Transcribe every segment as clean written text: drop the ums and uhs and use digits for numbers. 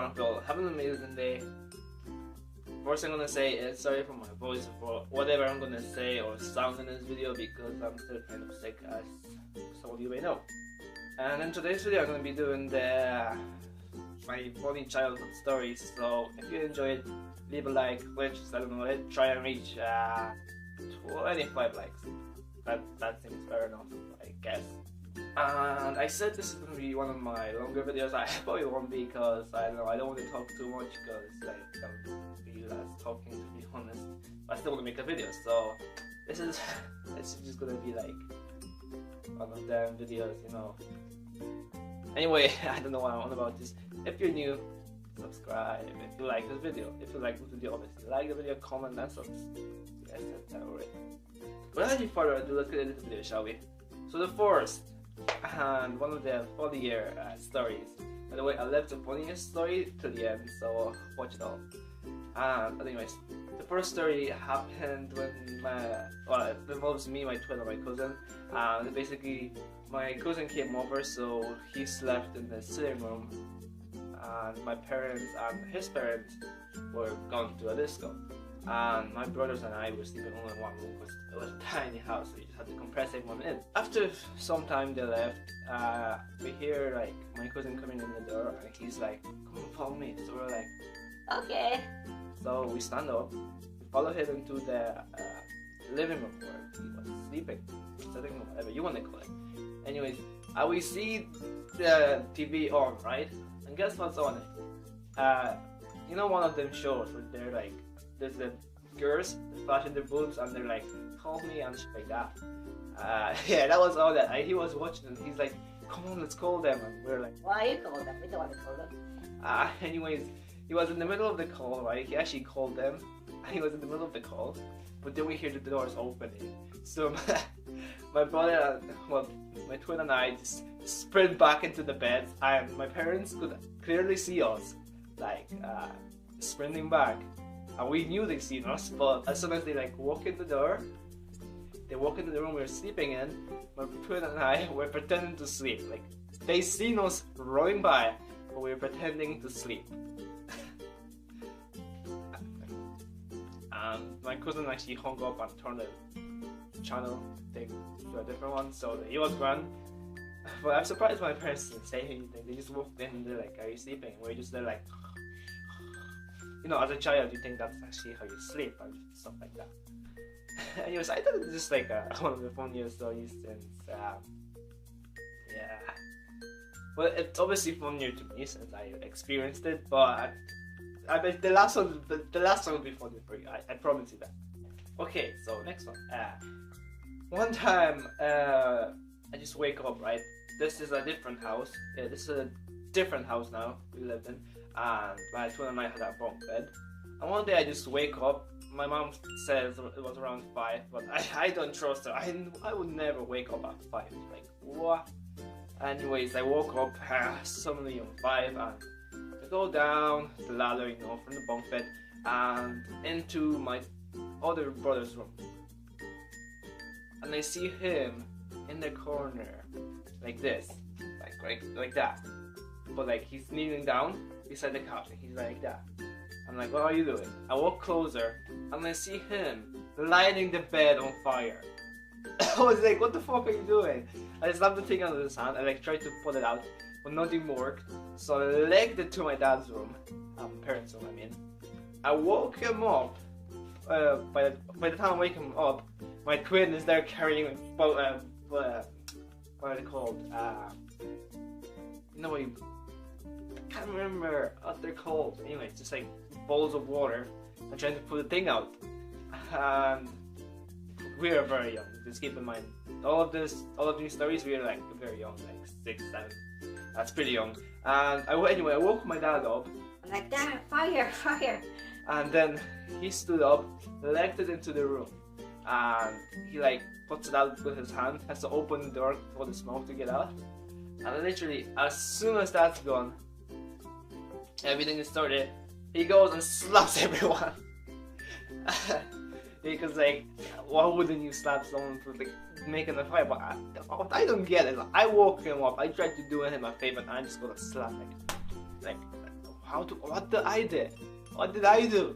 everyone feel have an amazing day. First thing I'm gonna say is sorry for my voice for whatever I'm gonna say or sound in this video because I'm still kind of sick, as some of you may know. And in today's video I'm gonna be doing my funny childhood stories. So if you enjoyed, leave a like, which I don't know, let's try and reach 25 likes. That seems fair enough, I guess. And I said this is gonna be one of my longer videos. I probably won't be because I don't know, I don't want to talk too much because like I'm feel as talking, to be honest. But I still want to make a video, so this is just gonna be like one of them videos, you know. Anyway, I don't know what I'm on about this. If you're new, subscribe. If you like this video, if you like this video, obviously like the video, comment, and subscribe. I said that already. Without any further ado, let's get into the video, shall we? So the first and one of the funnier stories. By the way, I left the funniest story to the end, so watch it all. And anyways, the first story happened when it involves me, my twin, and my cousin. And basically, my cousin came over, so he slept in the sitting room, and my parents and his parents were gone to a disco. And my brothers and I were sleeping only in one room because it was a tiny house, so we just had to compress everyone in. After some time they left, we hear like my cousin coming in the door, and he's like, "Come and follow me." So we're like, "Okay." So we stand up, we follow him into the living room where he was sleeping, sitting room, whatever you want to call it. Anyways, we see the TV on, right? And guess what's on it? You know, one of them shows where they're like, there's the girls flashing their boobs and they're like, "Call me," and shit like that. Yeah, that was all that. He was watching and he's like, "Come on, let's call them." And we're like, "Why you call them? We don't want to call them." Anyways, he was in the middle of the call, right? He actually called them. He was in the middle of the call, but then we hear the doors opening. So my brother, my twin and I just sprint back into the bed, and my parents could clearly see us, like sprinting back. And we knew they'd seen us, but as soon as they like walk in the door, they walk into the room we were sleeping in, my twin and I were pretending to sleep. Like, they seen us rolling by, but we were pretending to sleep. And my cousin actually hung up and turned the channel thing to a different one, so he was gone. But I'm surprised my parents didn't say anything. They just walked in and they're like, "Are you sleeping?" We're just there like, you know, as a child, you think that's actually how you sleep and stuff like that. Anyways, I thought it was just like one of the funniest stories since, yeah. Well, it's obviously funnier to me since I experienced it, but I bet the last one will be funny for you. I promise you that. Okay, so next one. One time, I just wake up, right? This is a different house. Yeah, this is a different house now we lived in. And my twin and I had a bunk bed. And one day I just wake up. My mom says it was around 5, but I don't trust her. I would never wake up at 5. Like, what? Anyways, I woke up suddenly on 5, and I go down the ladder, you know, from the bunk bed and into my other brother's room. And I see him in the corner, like this, like that. But like he's kneeling down beside the couch and he's like that. I'm like, "What are you doing?" I walk closer and I see him lighting the bed on fire. I was like, "What the fuck are you doing?" I slapped the thing under his hand. I like tried to pull it out, but nothing worked. So I legged it to my dad's room, parents' room, I mean. I woke him up. By the time I wake him up, my twin is there carrying what are they called? No, I can't remember what they're called. Anyway, it's just like bowls of water. I'm trying to put the thing out. And we are very young. Just keep in mind, all of these stories, we are like very young, like 6, 7. That's pretty young. And I woke my dad up. I'm like, "Dad, fire, fire!" And then he stood up, legged it into the room, and he like puts it out with his hand. Has to open the door for the smoke to get out. And literally, as soon as that's gone, everything is started. He goes and slaps everyone. Because like, why wouldn't you slap someone for like making a fight? But I don't get it. Like, I woke him up. I tried to do him a favor, and I just got a slap. Like, What did I do? What did I do?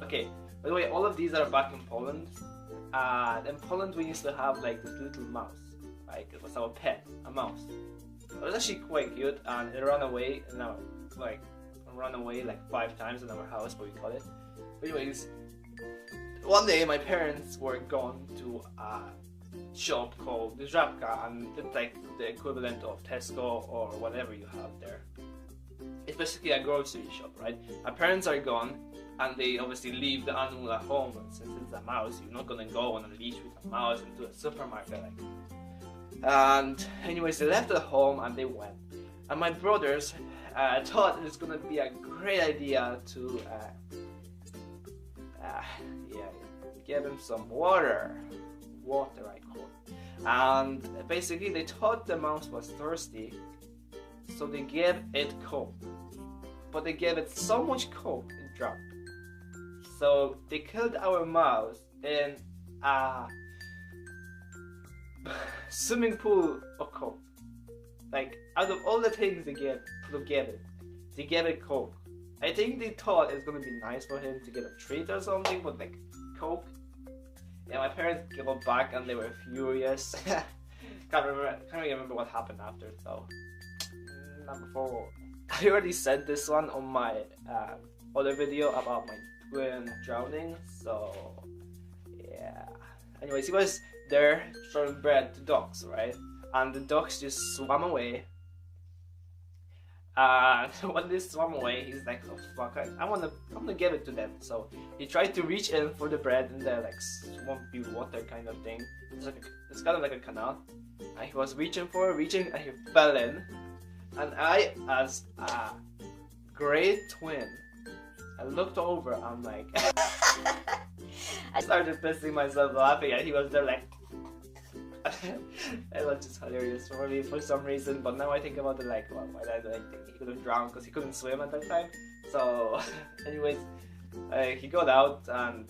Okay, by the way, all of these are back in Poland. And in Poland we used to have like this little mouse. Like it was our pet, a mouse. It was actually quite cute, and it ran away. No, like ran away like 5 times in our house, what we call it. But anyways, one day my parents were gone to a shop called the Żabka, and it's like the equivalent of Tesco or whatever you have there. It's basically a grocery shop, right? My parents are gone, and they obviously leave the animal at home, and since it's a mouse, you're not gonna go on a leash with a mouse into a supermarket like. And anyways, they left at home and they went. And my brothers thought it was gonna be a great idea to give him some water I call it. And basically they thought the mouse was thirsty, so they gave it Coke. But they gave it so much Coke it dropped. So they killed our mouse in a swimming pool of Coke. Like, out of all the things they gave it, they gave it Coke. I think they thought it was gonna be nice for him to get a treat or something, but like Coke. Yeah, my parents got back and they were furious. Can't really remember what happened after. So, number 4. I already said this one on my other video about my twin drowning. So, yeah. Anyways, he was there throwing bread to ducks, right? And the ducks just swam away. And when they swam away, he's like, "Oh fuck! I'm gonna give it to them." So he tried to reach in for the bread in the like swampy water kind of thing. It's kind of like a canal. And he was reaching, and he fell in. And I, as a great twin, I looked over. I'm like, I started pissing myself laughing, and he was there like. It was just hilarious for me for some reason, but now I think about it like, well, why did I think he could have drowned because he couldn't swim at that time. So, anyways, he got out, and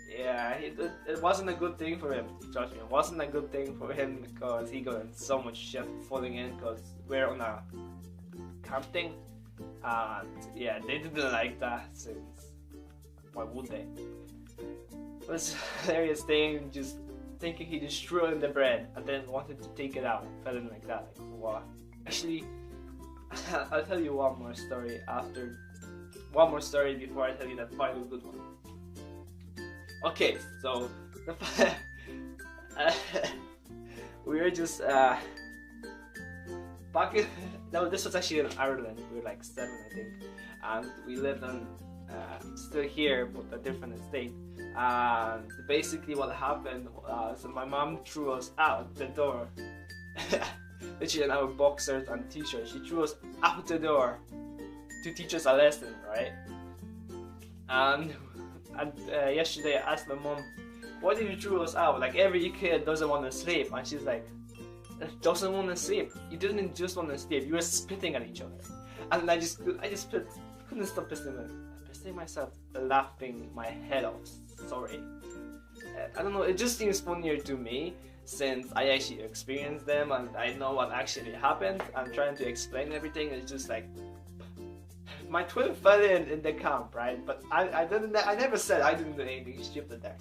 yeah, it wasn't a good thing for him. Trust me, it wasn't a good thing for him because he got in so much shit falling in because we're on a camping, and yeah, they didn't like that since why would they? It was a hilarious thing, just thinking he just threw in the bread and then wanted to take it out and fell in like that. Like, what? Actually, I'll tell you one more story before I tell you that final good one. Okay, so we were just back in. No, this was actually in Ireland. We were like 7, I think, and we lived on still here but a different estate. And basically what happened was my mom threw us out the door. Literally in our boxers and t-shirts, she threw us out the door to teach us a lesson, right? And yesterday I asked my mom, why did you throw us out? Like every kid doesn't want to sleep, and she's like, doesn't want to sleep. You didn't just want to sleep, you were spitting at each other. And I just couldn't stop pissing myself laughing my head off. Sorry. I don't know, it just seems funnier to me since I actually experienced them and I know what actually happened. I'm trying to explain everything. It's just like my twin fell in the camp, right? But I never said I didn't do anything stupid there.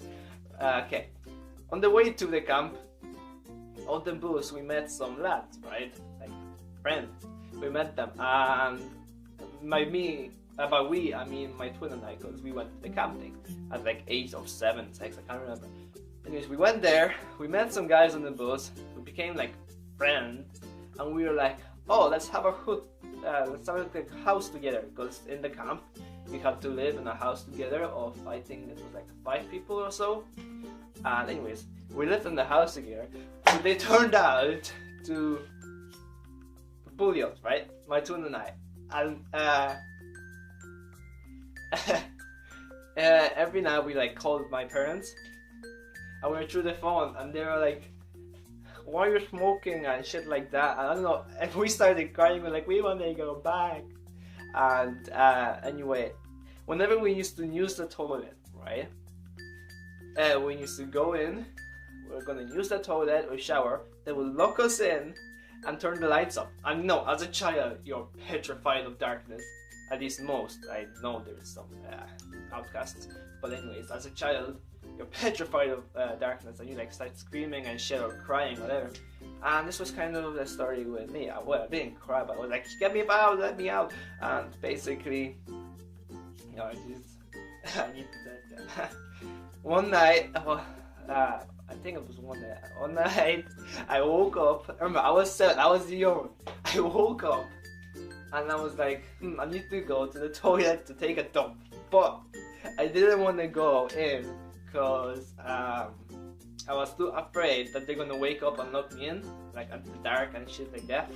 Okay. On the way to the camp, on the bus, we met some lads, right? Like friends. We met them, and I mean my twin and I, because we went to the camping at like 8 or 7, 6, I can't remember. Anyways, we went there, we met some guys on the bus, we became like friends, and we were like, oh, let's have a house together, because in the camp we had to live in a house together of, I think it was like 5 people or so. And anyways, we lived in the house together, so they turned out to bully us, right? My twin and I. And every night we like called my parents and we were through the phone and they were like, why are you smoking and shit like that, and I don't know, and we started crying. We're like, we want to go back. And anyway, whenever we used to use the toilet, right, we used to go in, we're gonna use the toilet or shower, they will lock us in and turn the lights off. And no, as a child, you're petrified of darkness. At least most. I know there's some outcasts. But anyways, as a child, you're petrified of darkness, and you like start screaming and shit or crying, whatever. And this was kind of the story with me. I didn't cry, but I was like, get me out, let me out. And basically, you know, I need to one night, I think it was one night, I woke up. Remember, I was 7, I was young. I woke up and I was like, I need to go to the toilet to take a dump. But I didn't want to go in because I was too afraid that they're gonna wake up and lock me in, like at the dark and shit like that.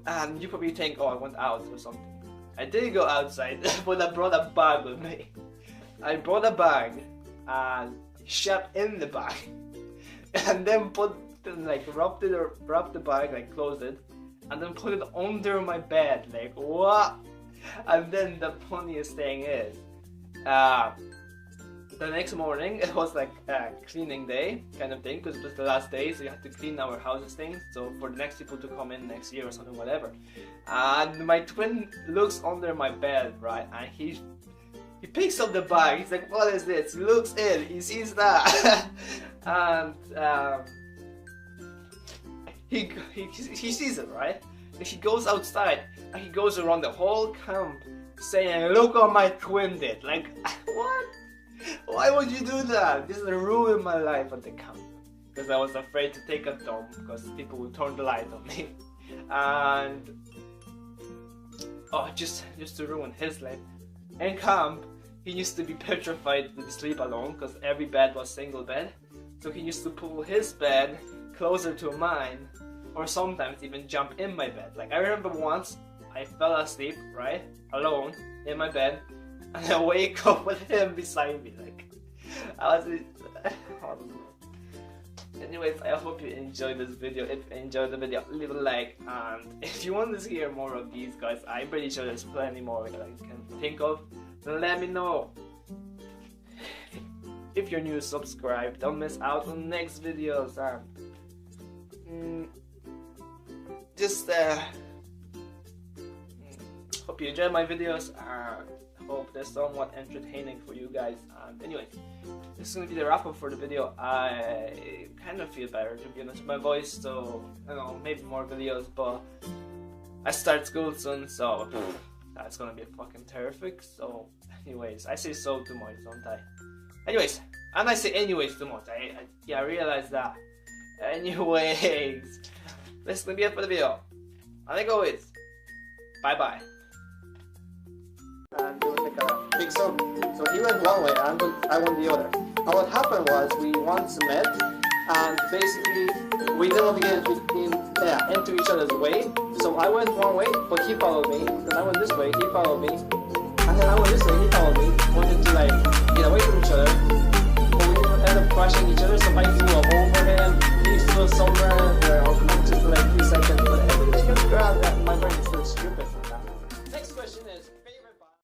And you probably think, oh, I went out or something. I did go outside, but I brought a bag with me. I brought a bag and shut in the bag, and then wrapped the bag, like closed it, and then put it under my bed. Like what? And then the funniest thing is, the next morning it was like cleaning day kind of thing, because it was the last day, so you had to clean our houses things. So for the next people to come in next year or something, whatever. And my twin looks under my bed, right, and he picks up the bag. He's like, what is this? He looks in, he sees that. And he sees it, right? And he goes outside and he goes around the whole camp saying, look what my twin did. Like, what? Why would you do that? This ruined my life at the camp, because I was afraid to take a dump because people would turn the light on me. And just to ruin his life. In camp, he used to be petrified to sleep alone because every bed was single bed. So he used to pull his bed closer to mine, or sometimes even jump in my bed. Like I remember once I fell asleep, right, alone in my bed, and I wake up with him beside me. Like I don't know. Anyways, I hope you enjoyed this video. If you enjoyed the video, leave a like, and if you want to hear more of these guys, I'm pretty sure there's plenty more that I can think of, then let me know. If you're new, subscribe, don't miss out on next videos, and hope you enjoy my videos, and hope they're somewhat entertaining for you guys. And anyways, this is going to be the wrap up for the video. I kind of feel better, to be honest, with my voice, so I don't know, maybe more videos, but I start school soon, so that's going to be fucking terrific. So anyways, I say so too much, don't I? Anyways, and I say anyways too much. I realize that. Anyways, this is going to be it for the video. And like always, bye bye. And do like a big circle. So he went one way and I went the other. And what happened was we once met, and basically we didn't want to get into each other's way. So I went one way, but he followed me. Then I went this way, he followed me. And then I went this way, he followed me. Wanted to like get away from each other, but we ended up crashing